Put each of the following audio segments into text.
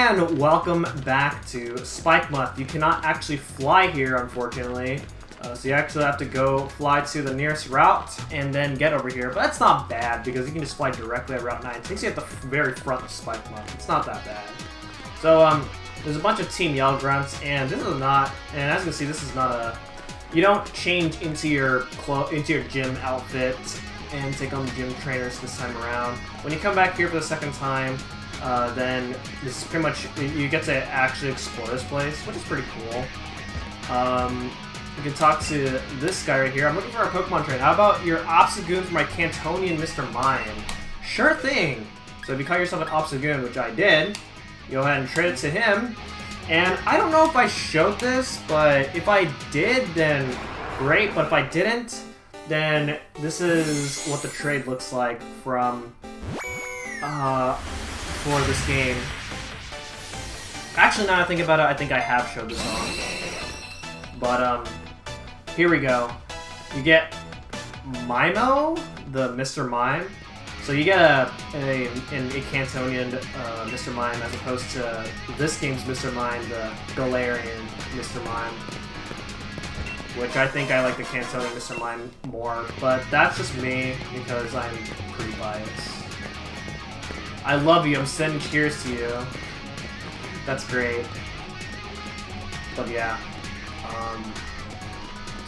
And welcome back to Spikemuth. You cannot actually fly here, unfortunately. So you actually have to go fly to the nearest route and then get over here. But that's not bad because you can just fly directly at Route 9. It takes you at the very front of Spikemuth. It's not that bad. So there's a bunch of Team Yell Grunts, and this is not. And as you can see, this is not a. You don't change into your gym outfit and take on the gym trainers this time around. When you come back here for the second time, then this is pretty much, you get to actually explore this place, which is pretty cool. You can talk to this guy right here. I'm looking for a Pokemon trainer. How about your Obstagoon for my Cantonian Mr. Mime? Sure thing! So if you call yourself an Obstagoon, which I did, you go ahead and trade it to him. And I don't know if I showed this, but if I did, then great. But if I didn't, then this is what the trade looks like from for this game. Actually, now that I think about it, I think I have showed this off. But here we go. You get Mimo, the Mr. Mime. So you get a Cantonian Mr. Mime as opposed to this game's Mr. Mime, the Galarian Mr. Mime. Which I think I like the Cantonian Mr. Mime more, but that's just me because I'm pretty biased. I love you, I'm sending cheers to you. That's great. But yeah.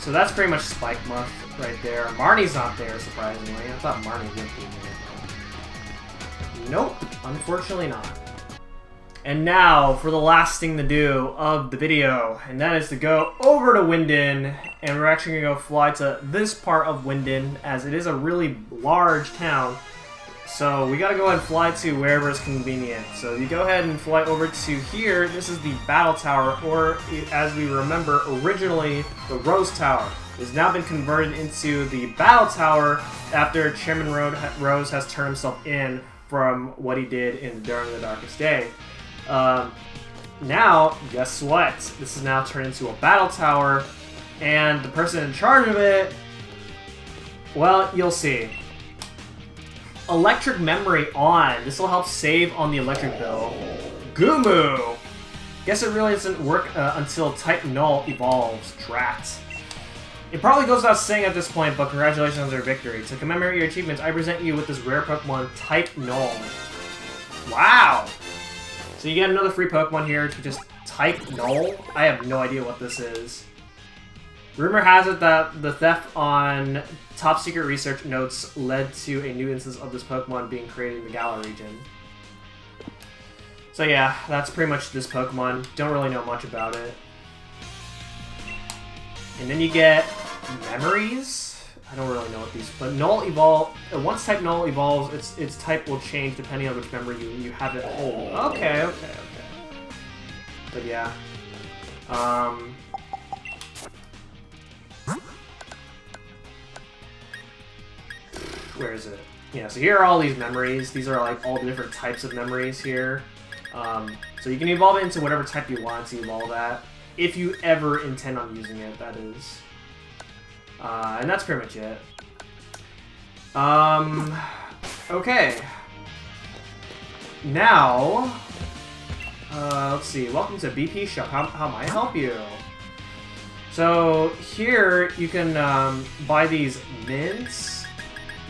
So that's pretty much Spikemuth right there. Marnie's not there, surprisingly. I thought Marnie would be there. Nope, unfortunately not. And now for the last thing to do of the video, and that is to go over to Winden, and we're actually going to go fly to this part of Winden, as it is a really large town. So we got to go ahead and fly to wherever is convenient. So you go ahead and fly over to here. This is the Battle Tower, or as we remember, originally the Rose Tower. It has now been converted into the Battle Tower after Chairman Rose has turned himself in from what he did during the Darkest Day. Now, guess what? This is now turned into a battle tower, and the person in charge of it, well, you'll see. Electric memory on. This will help save on the electric bill. Gumu! Guess it really doesn't work until Type Null evolves. Drat. It probably goes without saying at this point, but congratulations on your victory. To commemorate your achievements, I present you with this rare Pokemon, Type Null. Wow! So you get another free Pokemon here to just Type Null. I have no idea what this is. Rumor has it that the theft on top secret research notes led to a new instance of this Pokemon being created in the Galar region. So yeah, that's pretty much this Pokemon. Don't really know much about it. And then you get memories. I don't really know what these, but Null evolve. Once Type Null evolves, its type will change depending on which memory you have it hold. Okay. But yeah, where is it? Yeah, so here are all these memories. These are like all the different types of memories here. So you can evolve it into whatever type you want to evolve at. If you ever intend on using it, that is. And that's pretty much it. Okay. Now, let's see. Welcome to BP Shop. How might I help you? So here you can buy these mints,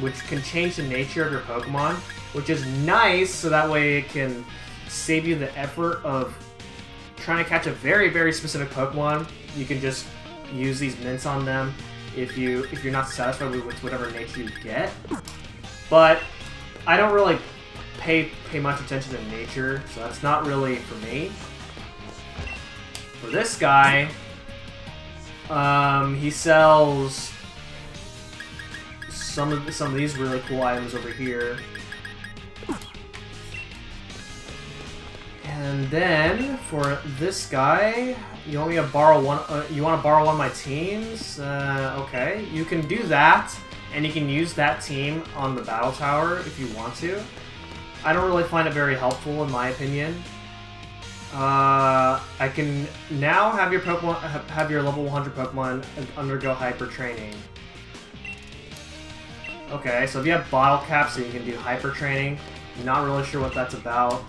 which can change the nature of your Pokemon, which is nice. So that way it can save you the effort of trying to catch a very, very specific Pokemon. You can just use these mints on them if you're not satisfied with whatever nature you get. But I don't really pay much attention to nature, so that's not really for me. For this guy, he sells some of these really cool items over here. And then for this guy, you want me to borrow one? You want to borrow one of my teams? Okay, you can do that, and you can use that team on the battle tower if you want to. I don't really find it very helpful, in my opinion. I can now have your Pokemon, have your level 100 Pokemon undergo hyper training. Okay, so if you have bottle caps, so you can do hyper training. Not really sure what that's about.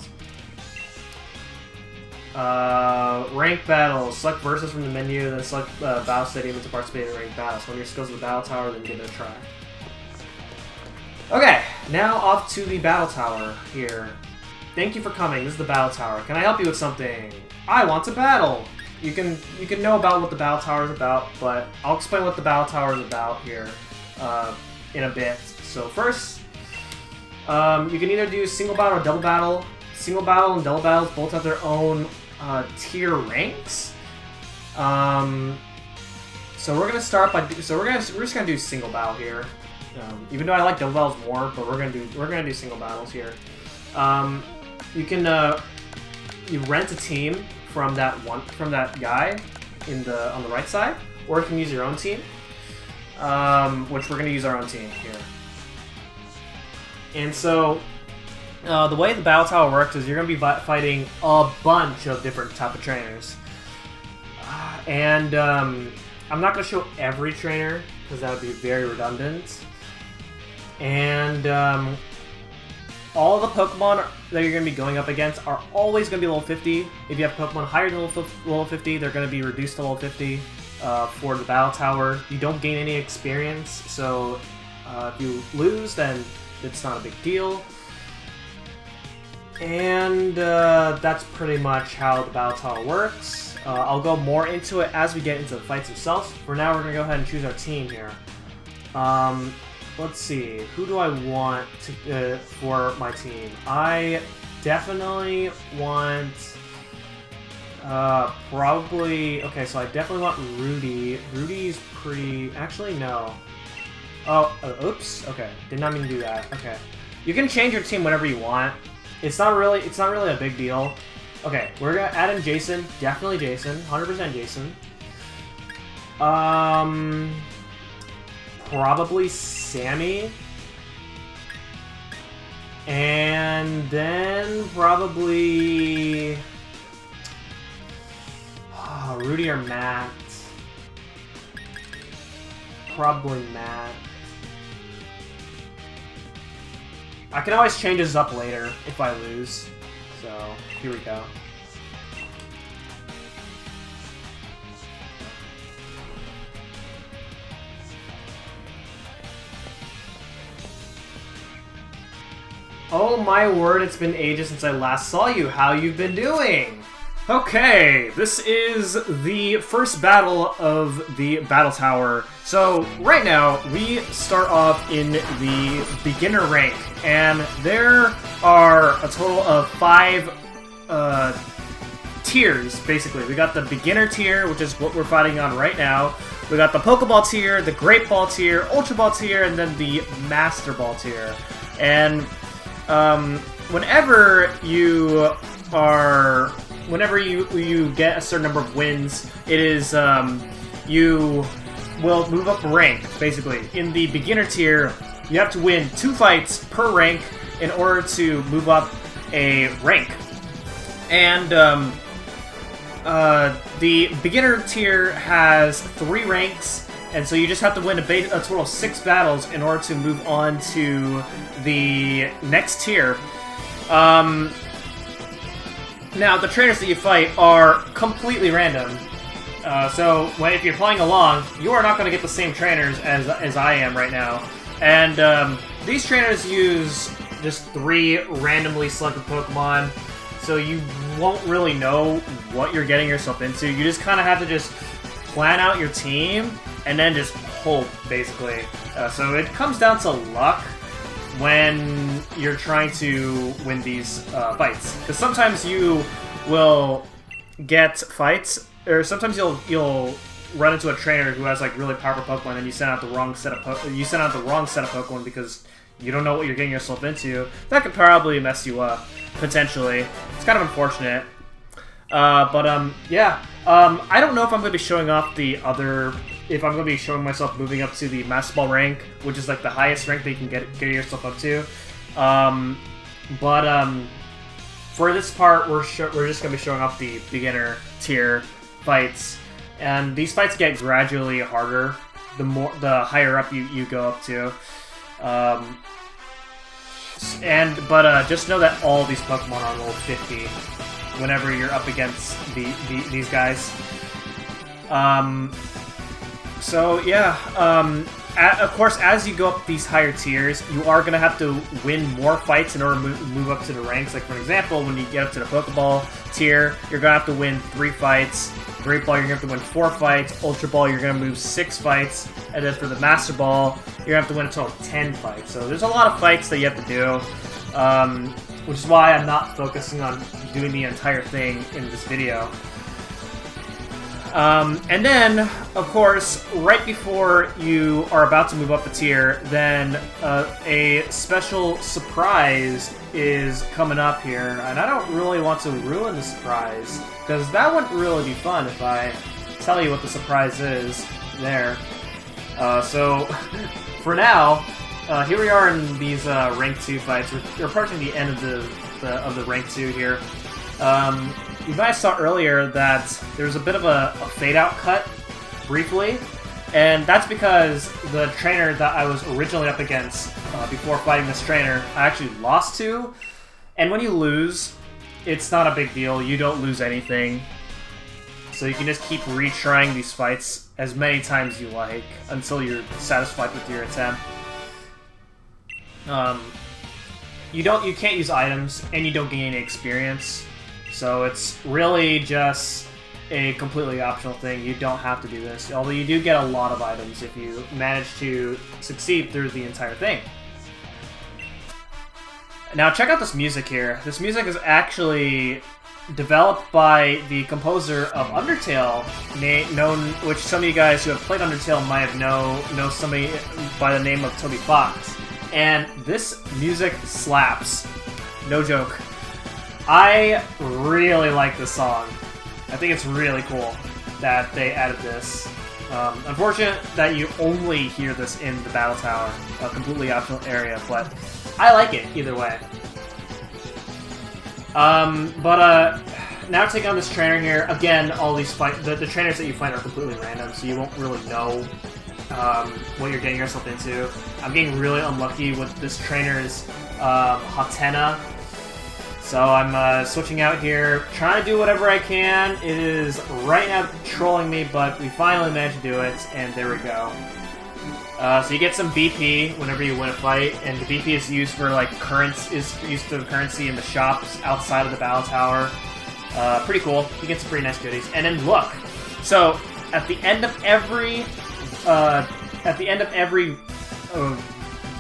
Rank battles. Select versus from the menu, then select Battle Stadium to participate in ranked battles. When your skills to the Battle Tower, then give it a try. Okay, now off to the Battle Tower here. Thank you for coming. This is the Battle Tower. Can I help you with something? I want to battle. You can know about what the Battle Tower is about, but I'll explain what the Battle Tower is about here in a bit. So first, you can either do single battle or double battle. Single battle and double battles both have their own tier ranks. So we're gonna start by we're just gonna do single battle here. Even though I like double battles more, but we're gonna do single battles here. You can you rent a team from that guy on the right side, or you can use your own team. Which we're gonna use our own team here. And so the way the Battle Tower works is you're gonna be fighting a bunch of different type of trainers, and I'm not gonna show every trainer because that would be very redundant. And all the Pokemon that you're going to be going up against are always going to be level 50. If you have Pokemon higher than level 50, they're going to be reduced to level 50 for the Battle Tower. You don't gain any experience, so if you lose, then it's not a big deal. And that's pretty much how the Battle Tower works. I'll go more into it as we get into the fights themselves. For now, we're going to go ahead and choose our team here. Let's see, who do I want to, for my team? I definitely want, probably, okay, so I definitely want Rudy. Rudy's pretty, actually, no. Oh, oops, okay, did not mean to do that, okay. You can change your team whenever you want. It's not really a big deal. Okay, we're gonna add in Jason, definitely Jason, 100% Jason. Probably Sammy, and then probably Rudy or Matt. Probably Matt. I can always change this up later if I lose. So here we go. Oh my word, it's been ages since I last saw you. How you've been doing? Okay, this is the first battle of the Battle Tower. So right now, we start off in the beginner rank, and there are a total of 5 tiers, basically. We got the beginner tier, which is what we're fighting on right now. We got the Pokeball tier, the Great Ball tier, Ultra Ball tier, and then the Master Ball tier. And whenever you get a certain number of wins, it is you will move up rank. Basically, in the beginner tier, you have to win 2 fights per rank in order to move up a rank. And the beginner tier has 3 ranks. And so you just have to win a total of 6 battles in order to move on to the next tier. Now, the trainers that you fight are completely random. So if you're playing along, you are not going to get the same trainers as I am right now. And these trainers use just 3 randomly selected Pokemon, so you won't really know what you're getting yourself into. You just kind of have to just plan out your team and then just hope, basically. So it comes down to luck when you're trying to win these fights. Because sometimes you will get fights, or sometimes you'll run into a trainer who has like really powerful Pokemon, and you send out the wrong set of Pokemon because you don't know what you're getting yourself into. That could probably mess you up, potentially. It's kind of unfortunate. Yeah. I don't know if I'm going to be showing off if I'm going to be showing myself moving up to the Master Ball rank, which is like the highest rank that you can get yourself up to. For this part, we're just going to be showing off the beginner tier fights, and these fights get gradually harder the higher up you go up to. But just know that all these Pokemon are level 50. whenever you're up against these guys. So yeah, of course, as you go up these higher tiers, you are going to have to win more fights in order to move up to the ranks. Like, for example, when you get up to the Pokeball tier, you're going to have to win 3 fights. Great Ball, you're going to have to win 4 fights. Ultra Ball, you're going to move 6 fights. And then for the Master Ball, you're going to have to win a total of 10 fights. So there's a lot of fights that you have to do, which is why I'm not focusing on doing the entire thing in this video. And then, of course, right before you are about to move up the tier, then a special surprise is coming up here. And I don't really want to ruin the surprise, because that wouldn't really be fun if I tell you what the surprise is there. So, for now, here we are in these Rank 2 fights. We're approaching the end of the Rank 2 here. You guys saw earlier that there's a bit of a fade-out cut, briefly, and that's because the trainer that I was originally up against before fighting this trainer, I actually lost to, and when you lose, it's not a big deal. You don't lose anything, so you can just keep retrying these fights as many times you like until you're satisfied with your attempt. You can't use items, and you don't gain any experience. So it's really just a completely optional thing. You don't have to do this, although you do get a lot of items if you manage to succeed through the entire thing. Now check out this music here. This music is actually developed by the composer of Undertale, which some of you guys who have played Undertale might have know somebody by the name of Toby Fox. And this music slaps. No joke. I really like this song. I think it's really cool that they added this. Unfortunate that you only hear this in the Battle Tower, a completely optional area, but I like it either way. Now taking on this trainer here, again, all these the trainers that you find are completely random, so you won't really know what you're getting yourself into. I'm getting really unlucky with this trainer's Hatena. So I'm switching out here, trying to do whatever I can. It is right now trolling me, but we finally managed to do it, and there we go. So you get some BP whenever you win a fight, and the BP is used for currency in the shops outside of the Battle Tower. Pretty cool. You get some pretty nice goodies. And then look, so at the end of every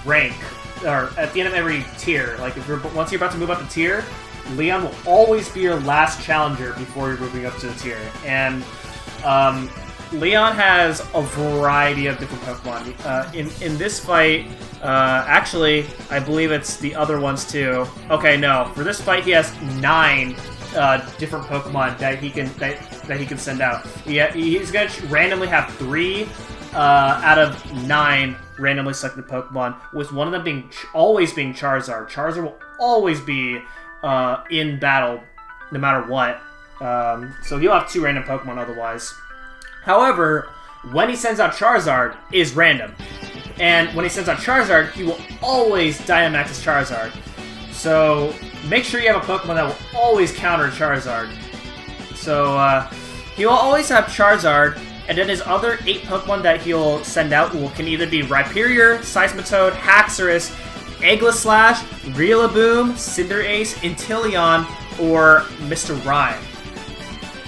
rank, or at the end of every tier, like once you're about to move up the tier, Leon will always be your last challenger before you're moving up to the tier. And Leon has a variety of different Pokemon. In this fight, actually, I believe it's the other ones too. Okay, no, for this fight he has 9 different Pokemon that he can send out. He's gonna randomly have 3 out of 9 randomly selected Pokemon, with one of them always being Charizard. Charizard will always be in battle, no matter what. So he'll have 2 random Pokemon otherwise. However, when he sends out Charizard, is random. And when he sends out Charizard, he will always Dynamax his Charizard. So make sure you have a Pokemon that will always counter Charizard. So he will always have Charizard, and then his other 8 Pokemon that he'll send out can either be Rhyperior, Seismitoad, Haxorus, Aegislash, Rillaboom, Cinderace, Inteleon, or Mr. Rhyme.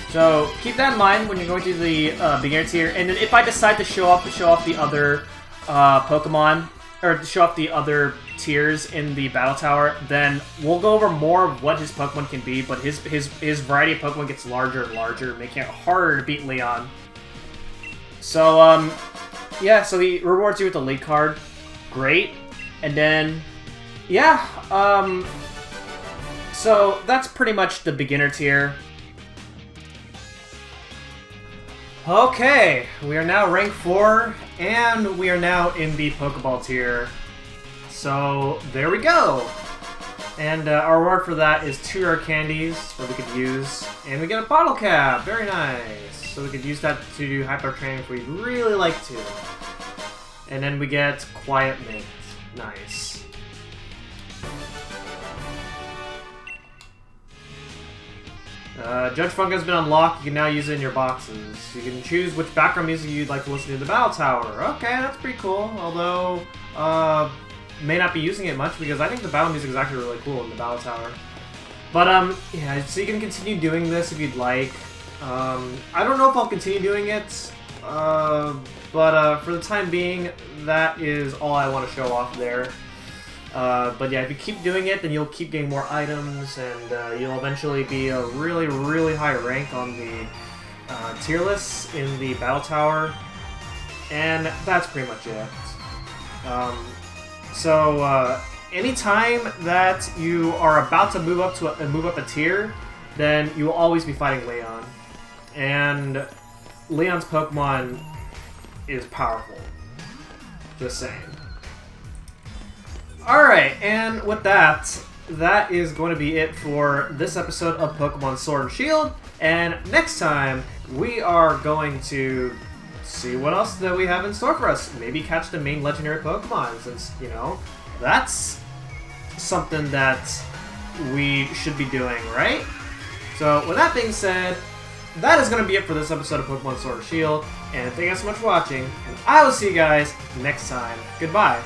So keep that in mind when you're going through the beginner tier. And then if I decide to show off the other Pokemon, or to show off the other tiers in the Battle Tower, then we'll go over more of what his Pokemon can be. But his variety of Pokemon gets larger and larger, making it harder to beat Leon. So yeah, so he rewards you with the lead card. Great. And then yeah, so that's pretty much the beginner tier. Okay, we are now rank 4, and we are now in the Pokeball tier. So there we go. And our reward for that is 2 rare candies that we could use, and we get a bottle cap. Very nice. So we could use that to do hyper training if we'd really like to. And then we get Quiet Mint. Nice. Judge Funk has been unlocked. You can now use it in your boxes. You can choose which background music you'd like to listen to in the Battle Tower. Okay, that's pretty cool. Although, may not be using it much because I think the battle music is actually really cool in the Battle Tower. But, yeah, so you can continue doing this if you'd like. I don't know if I'll continue doing it, but for the time being, that is all I want to show off there. But yeah, if you keep doing it, then you'll keep getting more items, and you'll eventually be a really, really high rank on the tier lists in the Battle Tower, and that's pretty much it. Anytime that you are about to move up a tier, then you will always be fighting Leon, and Leon's Pokemon is powerful. Just saying. Alright, and with that, that is going to be it for this episode of Pokemon Sword and Shield. And next time, we are going to see what else that we have in store for us. Maybe catch the main legendary Pokemon, since, you know, that's something that we should be doing, right? So, with that being said, that is going to be it for this episode of Pokemon Sword and Shield. And thank you guys so much for watching, and I will see you guys next time. Goodbye.